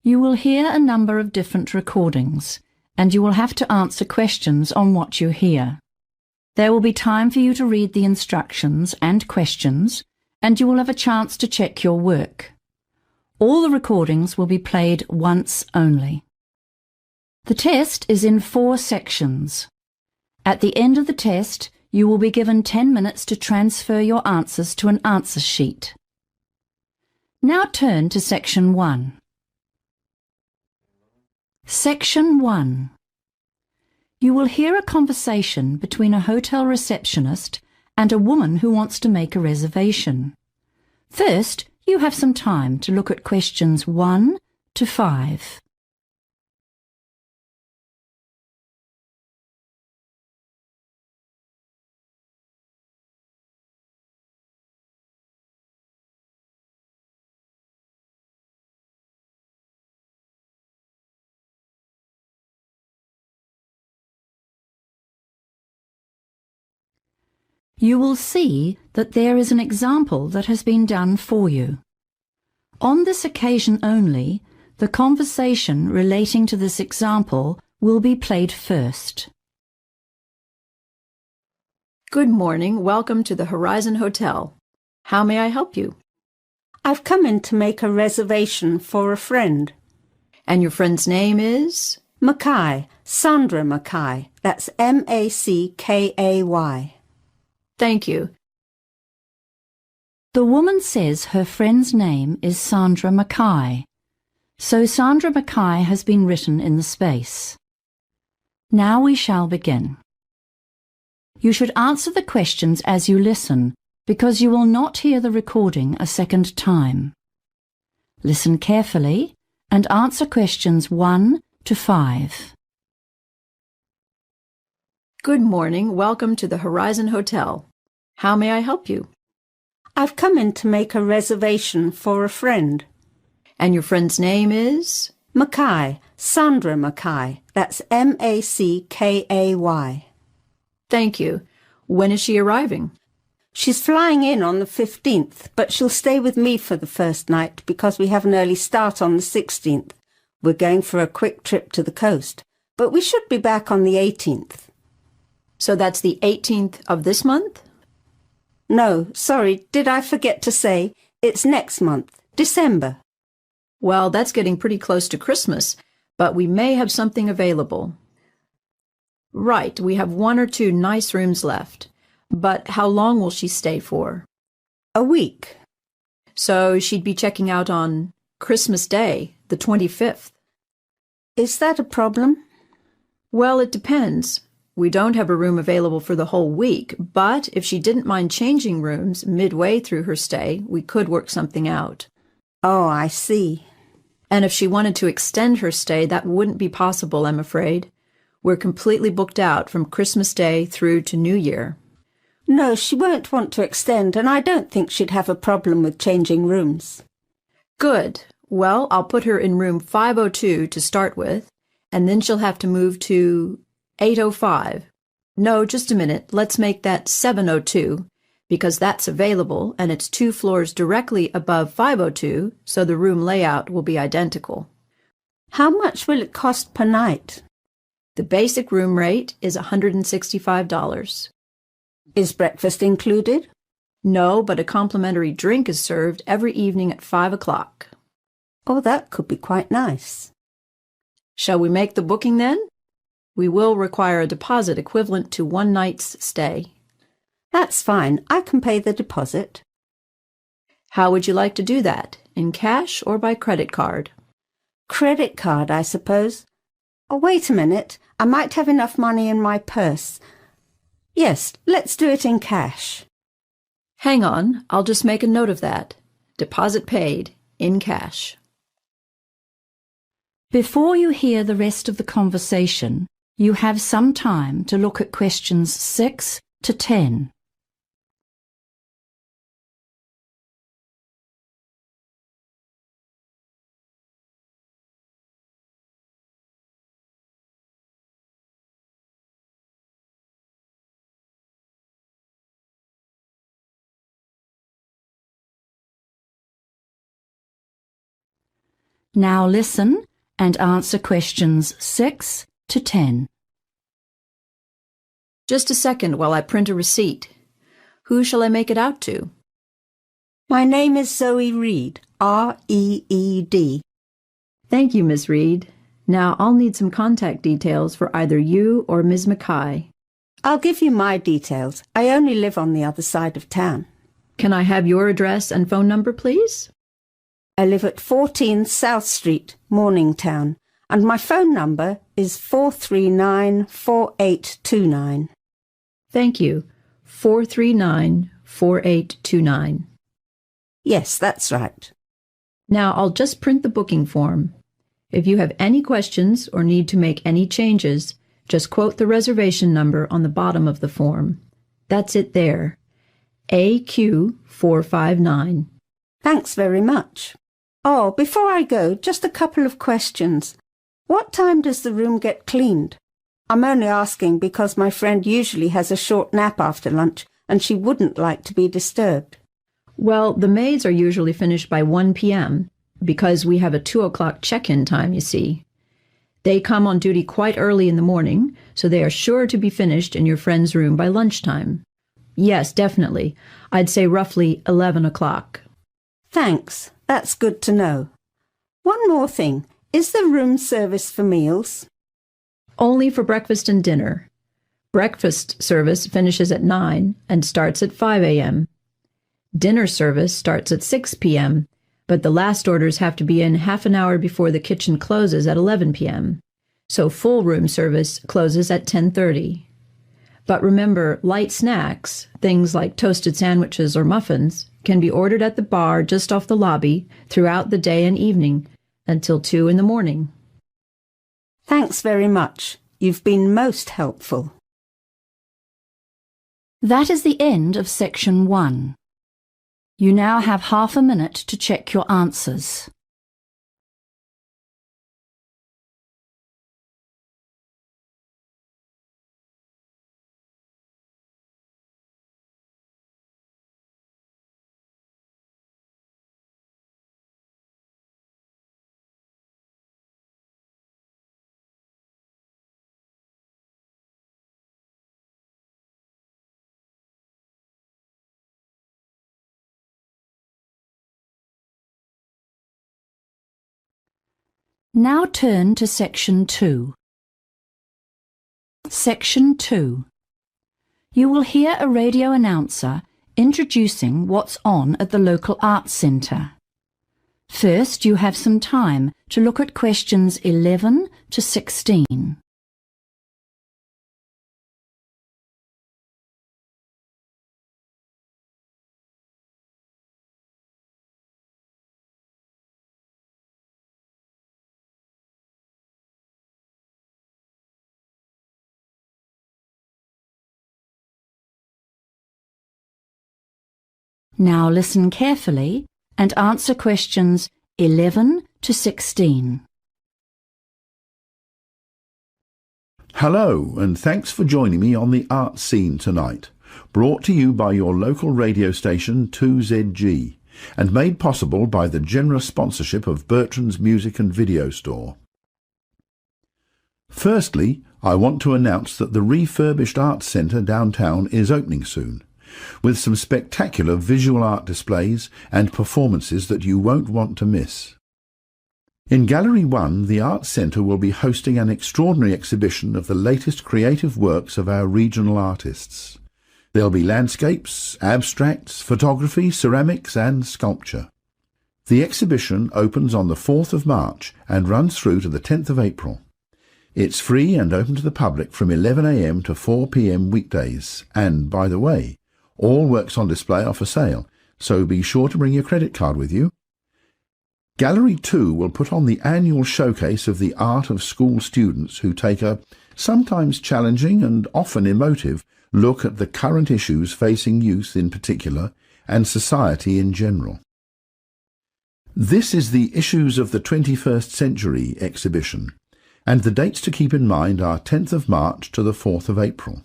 You will hear a number of different recordings, and you will have to answer questions on what you hear. There will be time for you to read the instructions and questions, and you will have a chance to check your work. All the recordings will be played once only. The test is in 4 sections. At the end of the test, you will be given 10 minutes to transfer your answers to an answer sheet. Now turn to Section 1. Section 1. You will hear a conversation between a hotel receptionist and a woman who wants to make a reservation. First, you have some time to look at questions 1 to 5. You will see that there is an example that has been done for you. On this occasion only, the conversation relating to this example will be played first. Good morning. Welcome to the Horizon Hotel. How may I help you? I've come in to make a reservation for a friend. And your friend's name is? Mackay, Sandra Mackay. That's M-A-C-K-A-Y. Thank you. The woman says her friend's name is Sandra Mackay, so Sandra Mackay has been written in the space. Now we shall begin. You should answer the questions as you listen, because you will not hear the recording a second time. Listen carefully and answer questions 1 to 5. Good morning. Welcome to the Horizon Hotel. How may I help you? I've come in to make a reservation for a friend. And your friend's name is? Mackay, Sandra Mackay. That's M-A-C-K-A-Y. Thank you. When is she arriving? She's flying in on the 15th, but she'll stay with me for the first night because we have an early start on the 16th. We're going for a quick trip to the coast, but we should be back on the 18th. So that's the 18th of this month? No, sorry, did I forget to say? It's next month, December. Well, that's getting pretty close to Christmas, but we may have something available. Right, we have 1 or 2 nice rooms left. But how long will she stay for? A week. So she'd be checking out on Christmas Day, the 25th. Is that a problem? Well, it depends. We don't have a room available for the whole week, but if she didn't mind changing rooms midway through her stay, we could work something out. Oh, I see. And if she wanted to extend her stay, that wouldn't be possible, I'm afraid. We're completely booked out from Christmas Day through to New Year. No, she won't want to extend, and I don't think she'd have a problem with changing rooms. Good. Well, I'll put her in room 502 to start with, and then she'll have to move to 805. No, just a minute. Let's make that 702, because that's available, and it's 2 floors directly above 502, so the room layout will be identical. How much will it cost per night? The basic room rate is $165. Is breakfast included? No, but a complimentary drink is served every evening at 5 o'clock. Oh, that could be quite nice. Shall we make the booking then? We will require a deposit equivalent to 1 night's stay. That's fine. I can pay the deposit. How would you like to do that? In cash or by credit card? Credit card, I suppose. Oh, wait a minute. I might have enough money in my purse. Yes, let's do it in cash. Hang on, I'll just make a note of that. Deposit paid, in cash. Before you hear the rest of the conversation, you have some time to look at questions 6 to 10. Now listen and answer questions 6 to 10. Just a second while I print a receipt. Who shall I make it out to? My name is Zoe Reed, R-E-E-D. Thank you, Miss Reed. Now I'll need some contact details for either you or Ms. Mackay. I'll give you my details. I only live on the other side of town. Can I have your address and phone number, please? I live at 14 South Street, Morningtown, and my phone number is 439-4829. Thank you. 439-4829. Yes, that's right. Now I'll just print the booking form. If you have any questions or need to make any changes, just quote the reservation number on the bottom of the form. That's it there. AQ459. Thanks very much. Oh, before I go, just a couple of questions. What time does the room get cleaned? I'm only asking because my friend usually has a short nap after lunch and she wouldn't like to be disturbed. Well, the maids are usually finished by 1 p.m. because we have a 2 o'clock check-in time, you see. They come on duty quite early in the morning, so they are sure to be finished in your friend's room by lunchtime. Yes, definitely. I'd say roughly 11 o'clock. Thanks. That's good to know. One more thing. Is the room service for meals? Only for breakfast and dinner. Breakfast service finishes at 9 and starts at 5 a.m. Dinner service starts at 6 p.m., but the last orders have to be in half an hour before the kitchen closes at 11 p.m., so full room service closes at 10:30. But remember, light snacks, things like toasted sandwiches or muffins, can be ordered at the bar just off the lobby throughout the day and evening until 2 in the morning. Thanks very much. You've been most helpful. That is the end of section 1. You now have half a minute to check your answers. Now turn to section 2. Section 2. You will hear a radio announcer introducing what's on at the local arts centre. First, you have some time to look at questions 11 to 16. Now listen carefully and answer questions 11 to 16. Hello, and thanks for joining me on the art scene tonight, brought to you by your local radio station 2ZG, and made possible by the generous sponsorship of Bertrand's Music and Video Store. Firstly, I want to announce that the refurbished Arts Centre downtown is opening soon, with some spectacular visual art displays and performances that you won't want to miss. In Gallery 1, the Arts Centre will be hosting an extraordinary exhibition of the latest creative works of our regional artists. There'll be landscapes, abstracts, photography, ceramics and sculpture. The exhibition opens on the 4th of March and runs through to the 10th of April. It's free and open to the public from 11 a.m. to 4 p.m. weekdays, and, by the way, all works on display are for sale, so be sure to bring your credit card with you. Gallery 2 will put on the annual showcase of the art of school students who take a sometimes challenging and often emotive look at the current issues facing youth in particular and society in general. This is the Issues of the 21st Century exhibition, and the dates to keep in mind are 10th of March to the 4th of April.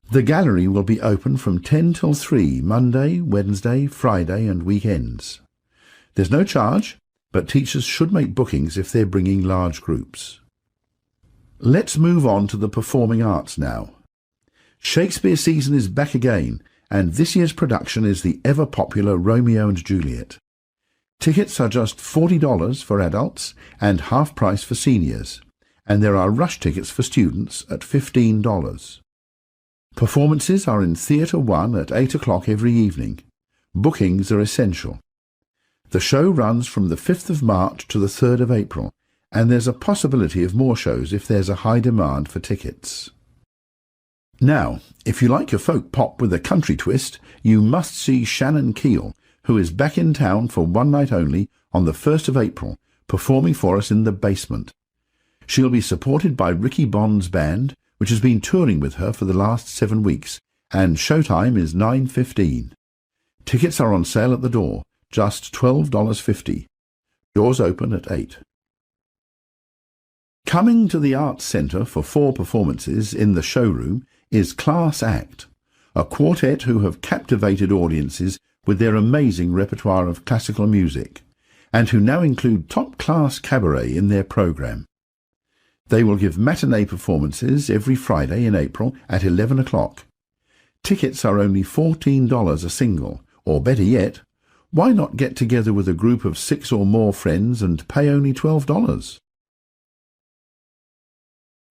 The gallery will be open from 10 till 3 Monday, Wednesday, Friday and weekends. There's no charge, but teachers should make bookings if they're bringing large groups. Let's move on to the performing arts now. Shakespeare season is back again, and this year's production is the ever-popular Romeo and Juliet. Tickets are just $40 for adults and half price for seniors, and there are rush tickets for students at $15. Performances are in Theatre 1 at 8 o'clock every evening. Bookings are essential. The show runs from the 5th of March to the 3rd of April, and there's a possibility of more shows if there's a high demand for tickets. Now, if you like your folk pop with a country twist, you must see Shannon Keel, who is back in town for one night only on the 1st of April, performing for us in the basement. She'll be supported by Ricky Bond's band, which has been touring with her for the last 7 weeks, and showtime is 9:15. Tickets are on sale at the door, just $12.50. Doors open at 8. Coming to the Arts Centre for 4 performances in the showroom is Class Act, a quartet who have captivated audiences with their amazing repertoire of classical music, and who now include top-class cabaret in their programme. They will give matinee performances every Friday in April at 11 o'clock. Tickets are only $14 a single, or better yet, why not get together with a group of 6 or more friends and pay only $12?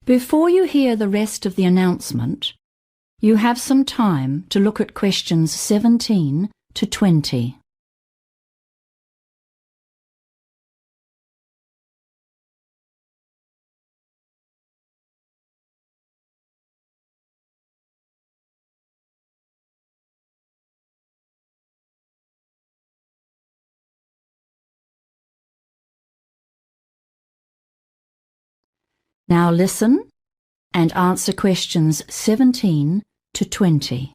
Before you hear the rest of the announcement, you have some time to look at questions 17 to 20. Now listen and answer questions 17 to 20.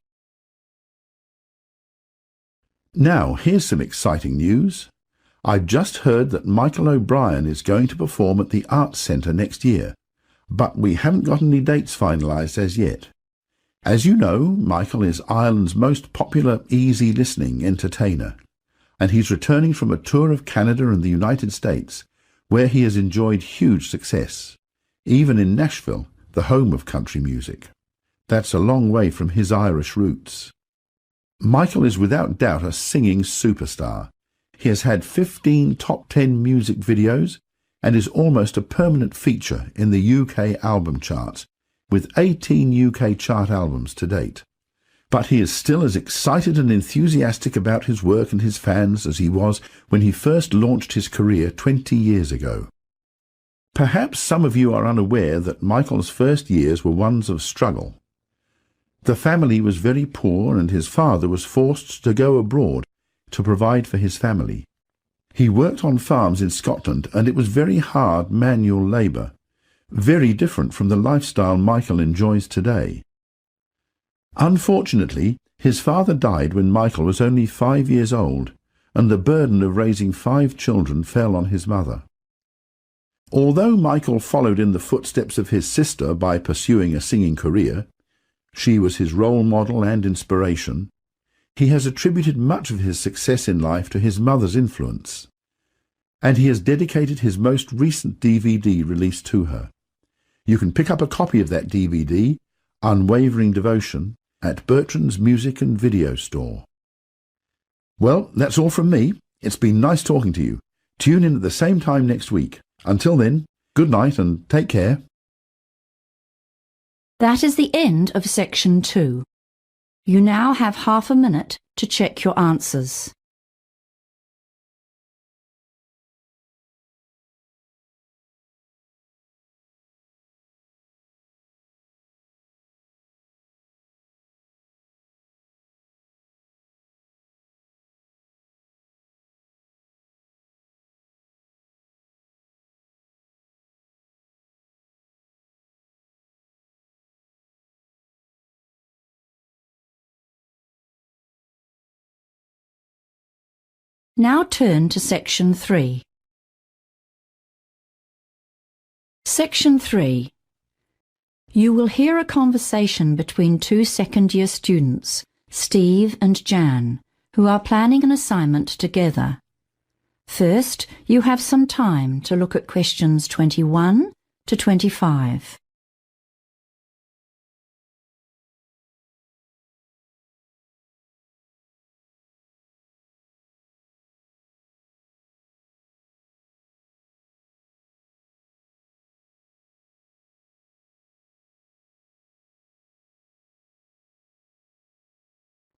Now, here's some exciting news. I've just heard that Michael O'Brien is going to perform at the Arts Centre next year, but we haven't got any dates finalised as yet. As you know, Michael is Ireland's most popular easy-listening entertainer, and he's returning from a tour of Canada and the United States, where he has enjoyed huge success, even in Nashville, the home of country music. That's a long way from his Irish roots. Michael is without doubt a singing superstar. He has had 15 top 10 music videos and is almost a permanent feature in the UK album charts, with 18 UK chart albums to date. But he is still as excited and enthusiastic about his work and his fans as he was when he first launched his career 20 years ago. Perhaps some of you are unaware that Michael's first years were ones of struggle. The family was very poor and his father was forced to go abroad to provide for his family. He worked on farms in Scotland and it was very hard manual labour, very different from the lifestyle Michael enjoys today. Unfortunately, his father died when Michael was only 5 years old, and the burden of raising 5 children fell on his mother. Although Michael followed in the footsteps of his sister by pursuing a singing career, she was his role model and inspiration, he has attributed much of his success in life to his mother's influence, and he has dedicated his most recent DVD release to her. You can pick up a copy of that DVD, Unwavering Devotion, at Bertrand's Music and Video Store. Well, that's all from me. It's been nice talking to you. Tune in at the same time next week. Until then, good night and take care. That is the end of section 2. You now have half a minute to check your answers. Now turn to section 3. Section 3. You will hear a conversation between 2 second-year students, Steve and Jan, who are planning an assignment together. First, you have some time to look at questions 21 to 25.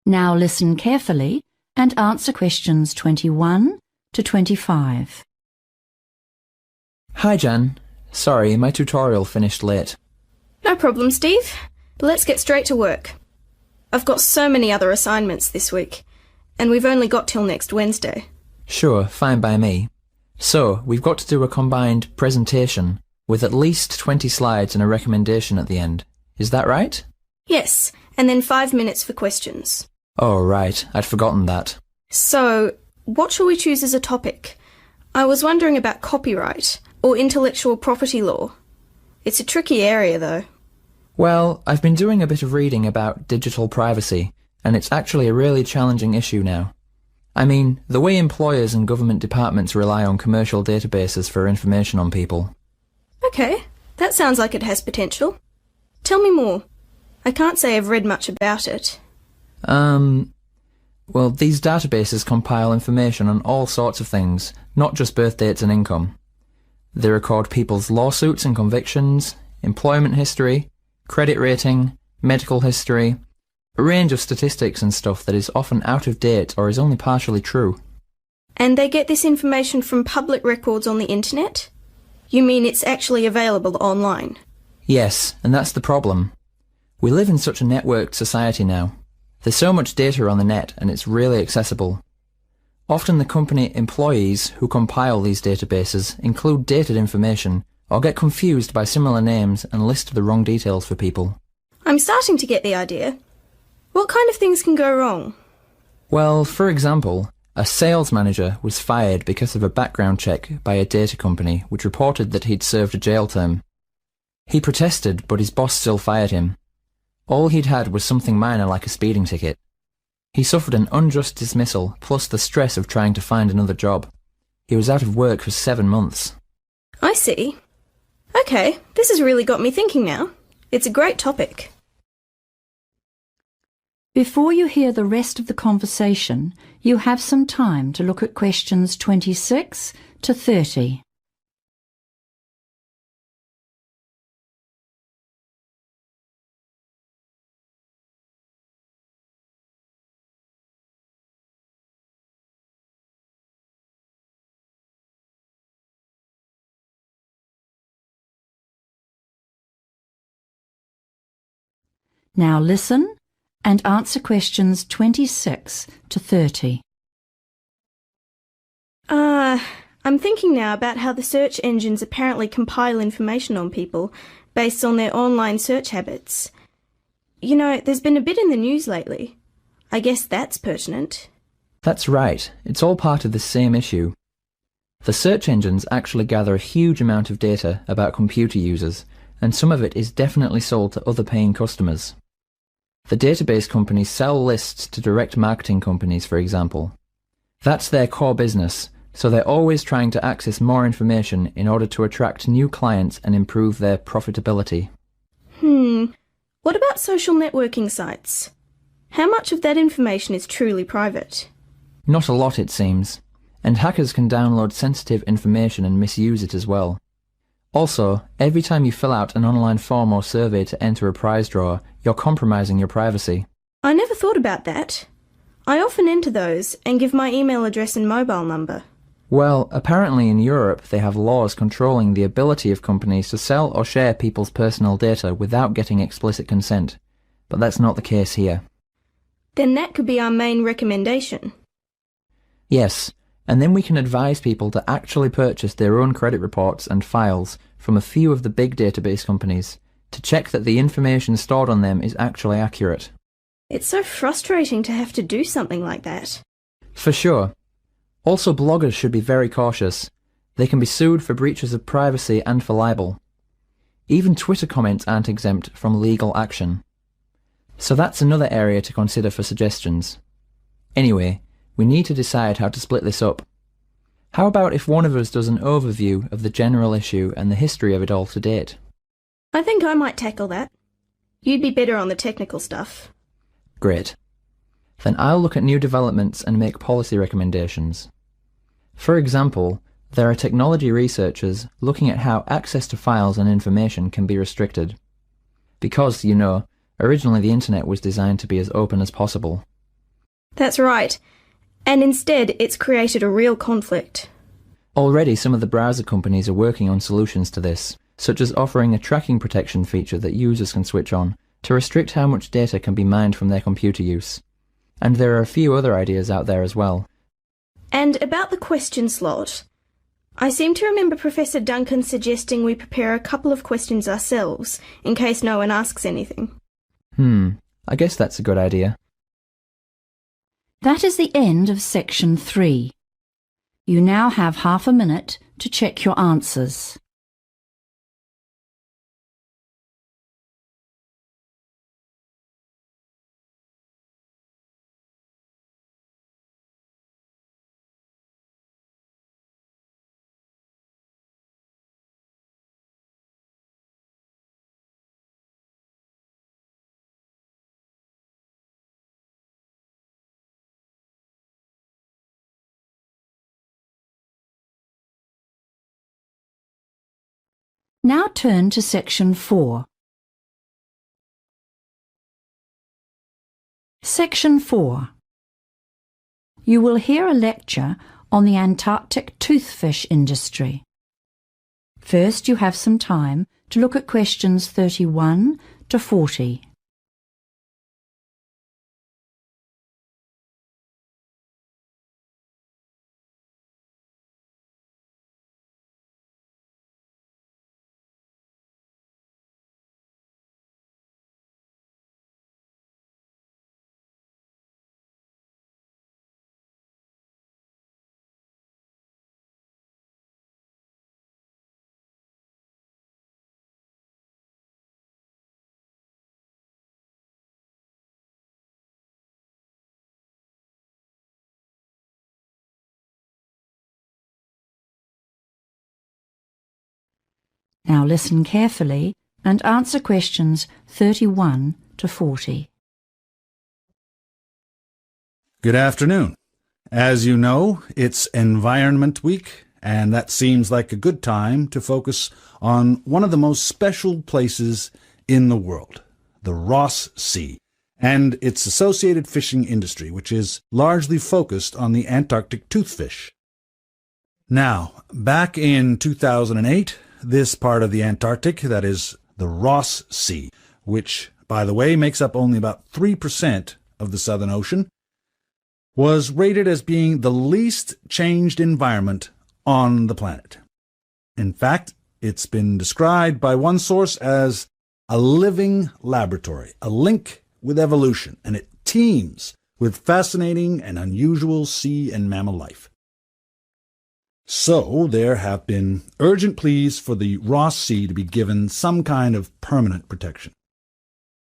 Now listen carefully and answer questions 21 to 25. Hi Jan. Sorry, my tutorial finished late. No problem, Steve. But let's get straight to work. I've got so many other assignments this week, and we've only got till next Wednesday. Sure, fine by me. So, we've got to do a combined presentation with at least 20 slides and a recommendation at the end. Is that right? Yes, and then 5 minutes for questions. Oh, right. I'd forgotten that. So, what shall we choose as a topic? I was wondering about copyright or intellectual property law. It's a tricky area, though. Well, I've been doing a bit of reading about digital privacy, and it's actually a really challenging issue now. I mean, the way employers and government departments rely on commercial databases for information on people. Okay, that sounds like it has potential. Tell me more. I can't say I've read much about it. Well, these databases compile information on all sorts of things, not just birth dates and income. They record people's lawsuits and convictions, employment history, credit rating, medical history, a range of statistics and stuff that is often out of date or is only partially true. And they get this information from public records on the internet? You mean it's actually available online? Yes, and that's the problem. We live in such a networked society now. There's so much data on the net and it's really accessible. Often the company employees who compile these databases include dated information or get confused by similar names and list the wrong details for people. I'm starting to get the idea. What kind of things can go wrong? Well, for example, a sales manager was fired because of a background check by a data company which reported that he'd served a jail term. He protested, but his boss still fired him. All he'd had was something minor like a speeding ticket. He suffered an unjust dismissal, plus the stress of trying to find another job. He was out of work for 7 months. I see. Okay, this has really got me thinking now. It's a great topic. Before you hear the rest of the conversation, you have some time to look at questions 26 to 30. Now listen and answer questions 26 to 30. I'm thinking now about how the search engines apparently compile information on people based on their online search habits. You know, there's been a bit in the news lately. I guess that's pertinent. That's right. It's all part of the same issue. The search engines actually gather a huge amount of data about computer users, and some of it is definitely sold to other paying customers. The database companies sell lists to direct marketing companies, for example. That's their core business, so they're always trying to access more information in order to attract new clients and improve their profitability. What about social networking sites? How much of that information is truly private? Not a lot, it seems, and hackers can download sensitive information and misuse it as well. Also, every time you fill out an online form or survey to enter a prize draw, you're compromising your privacy. I never thought about that. I often enter those and give my email address and mobile number. Well, apparently in Europe they have laws controlling the ability of companies to sell or share people's personal data without getting explicit consent, but that's not the case here. Then that could be our main recommendation. Yes, and then we can advise people to actually purchase their own credit reports and files from a few of the big database companies to check that the information stored on them is actually accurate. It's so frustrating to have to do something like that. For sure. Also, bloggers should be very cautious. They can be sued for breaches of privacy and for libel. Even Twitter comments aren't exempt from legal action. So that's another area to consider for suggestions. Anyway, we need to decide how to split this up. How about if one of us does an overview of the general issue and the history of it all to date? I think I might tackle that. You'd be better on the technical stuff. Great. Then I'll look at new developments and make policy recommendations. For example, there are technology researchers looking at how access to files and information can be restricted. Because, you know, originally the internet was designed to be as open as possible. That's right. And instead, it's created a real conflict. Already some of the browser companies are working on solutions to this, such as offering a tracking protection feature that users can switch on to restrict how much data can be mined from their computer use. And there are a few other ideas out there as well. And about the question slot, I seem to remember Professor Duncan suggesting we prepare a couple of questions ourselves, in case no one asks anything. I guess that's a good idea. That is the end of section 3. You now have half a minute to check your answers. Now turn to section 4. Section 4. You will hear a lecture on the Antarctic toothfish industry. First, you have some time to look at questions 31 to 40. Now listen carefully and answer questions 31 to 40. Good afternoon. As you know, it's Environment Week, and that seems like a good time to focus on one of the most special places in the world, the Ross Sea, and its associated fishing industry, which is largely focused on the Antarctic toothfish. Now, back in 2008, this part of the Antarctic, that is the Ross Sea, which, by the way, makes up only about 3% of the Southern Ocean, was rated as being the least changed environment on the planet. In fact, it's been described by one source as a living laboratory, a link with evolution, and it teems with fascinating and unusual sea and mammal life. So there have been urgent pleas for the Ross Sea to be given some kind of permanent protection.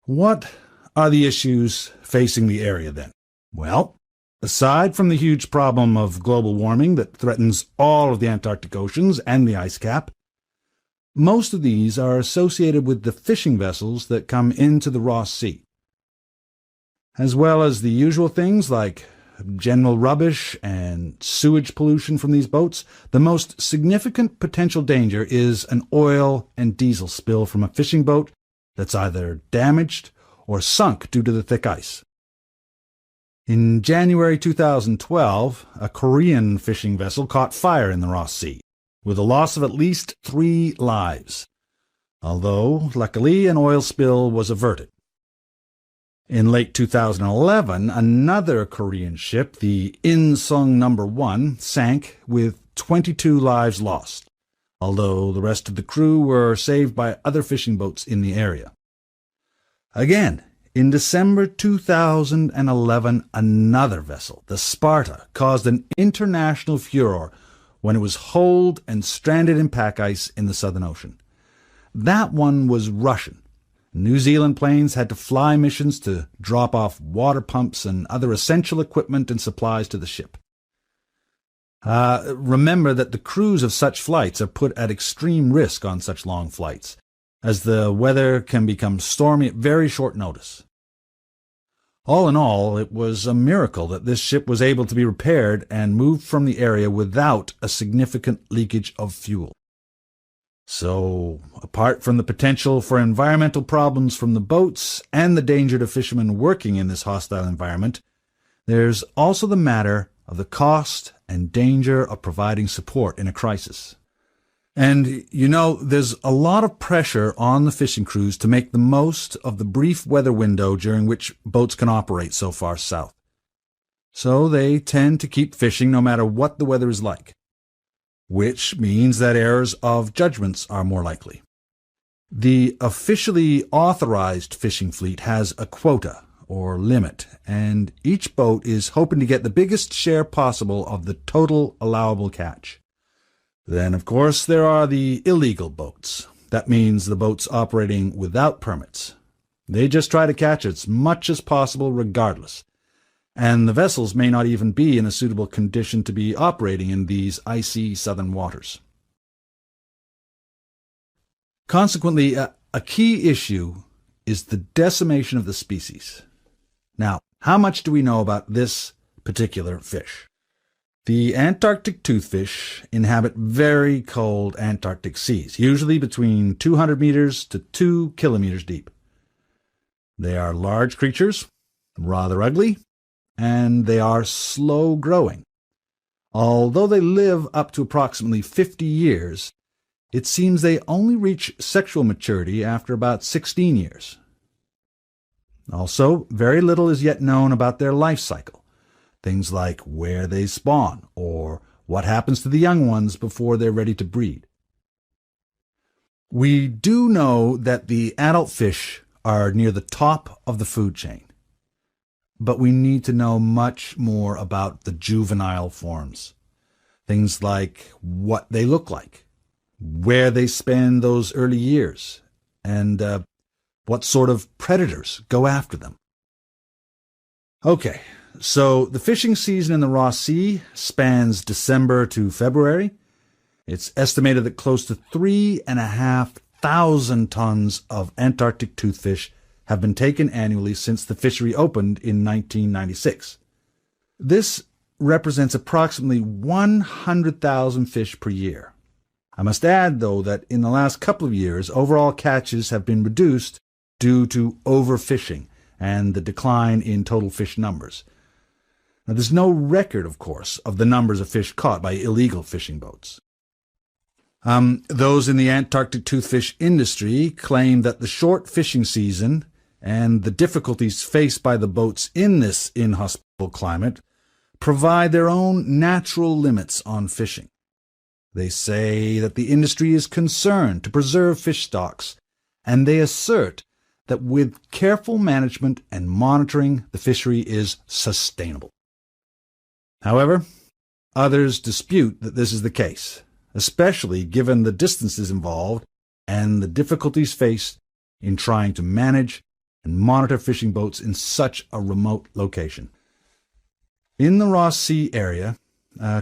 What are the issues facing the area then? Well, aside from the huge problem of global warming that threatens all of the Antarctic oceans and the ice cap, most of these are associated with the fishing vessels that come into the Ross Sea, as well as the usual things like general rubbish and sewage pollution from these boats. The most significant potential danger is an oil and diesel spill from a fishing boat that's either damaged or sunk due to the thick ice. In January 2012, a Korean fishing vessel caught fire in the Ross Sea, with a loss of at least 3 lives, although, luckily, an oil spill was averted. In late 2011, another Korean ship, the Insung No. 1, sank with 22 lives lost, although the rest of the crew were saved by other fishing boats in the area. Again, in December 2011, another vessel, the Sparta, caused an international furor when it was holed and stranded in pack ice in the Southern Ocean. That one was Russian. New Zealand planes had to fly missions to drop off water pumps and other essential equipment and supplies to the ship. Remember that the crews of such flights are put at extreme risk on such long flights, as the weather can become stormy at very short notice. All in all, it was a miracle that this ship was able to be repaired and moved from the area without a significant leakage of fuel. So, apart from the potential for environmental problems from the boats and the danger to fishermen working in this hostile environment, there's also the matter of the cost and danger of providing support in a crisis. And, there's a lot of pressure on the fishing crews to make the most of the brief weather window during which boats can operate so far south. So they tend to keep fishing no matter what the weather is like, which means that errors of judgments are more likely. The officially authorized fishing fleet has a quota, or limit, and each boat is hoping to get the biggest share possible of the total allowable catch. Then, of course, there are the illegal boats. That means the boats operating without permits. They just try to catch as much as possible regardless. And the vessels may not even be in a suitable condition to be operating in these icy southern waters. Consequently, a key issue is the decimation of the species. Now, how much do we know about this particular fish? The Antarctic toothfish inhabit very cold Antarctic seas, usually between 200 meters to 2 kilometers deep. They are large creatures, rather ugly, and they are slow growing. Although they live up to approximately 50 years, it seems they only reach sexual maturity after about 16 years. Also, very little is yet known about their life cycle. Things like where they spawn, or what happens to the young ones before they're ready to breed. We do know that the adult fish are near the top of the food chain, but we need to know much more about the juvenile forms. Things like what they look like, where they spend those early years, and what sort of predators go after them. Okay. So the fishing season in the Ross Sea spans December to February. It's estimated that close to 3,500 tons of Antarctic toothfish have been taken annually since the fishery opened in 1996. This represents approximately 100,000 fish per year. I must add, though, that in the last couple of years, overall catches have been reduced due to overfishing and the decline in total fish numbers. Now, there's no record, of course, of the numbers of fish caught by illegal fishing boats. Those in the Antarctic toothfish industry claim that the short fishing season and the difficulties faced by the boats in this inhospitable climate provide their own natural limits on fishing. They say that the industry is concerned to preserve fish stocks, and they assert that with careful management and monitoring, the fishery is sustainable. However, others dispute that this is the case, especially given the distances involved and the difficulties faced in trying to manage and monitor fishing boats in such a remote location. In the Ross Sea area,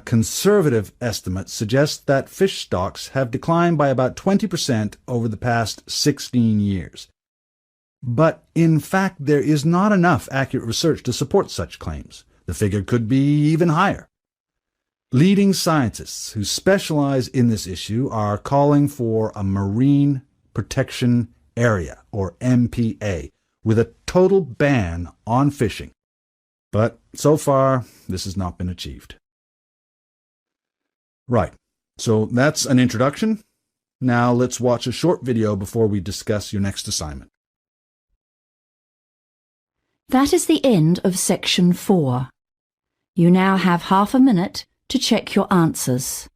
conservative estimates suggest that fish stocks have declined by about 20% over the past 16 years. But in fact, there is not enough accurate research to support such claims. The figure could be even higher. Leading scientists who specialize in this issue are calling for a Marine Protection Area, or MPA, with a total ban on fishing. But so far, this has not been achieved. Right, so that's an introduction. Now let's watch a short video before we discuss your next assignment. That is the end of section 4. You now have half a minute to check your answers.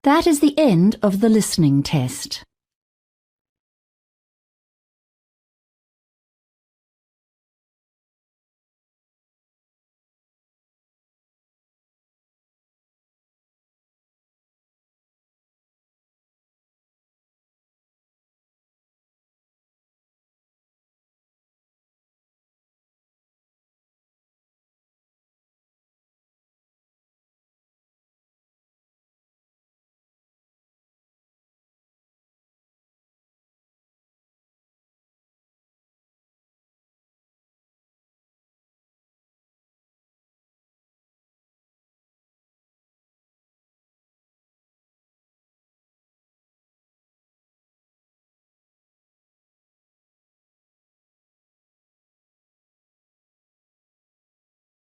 That is the end of the listening test.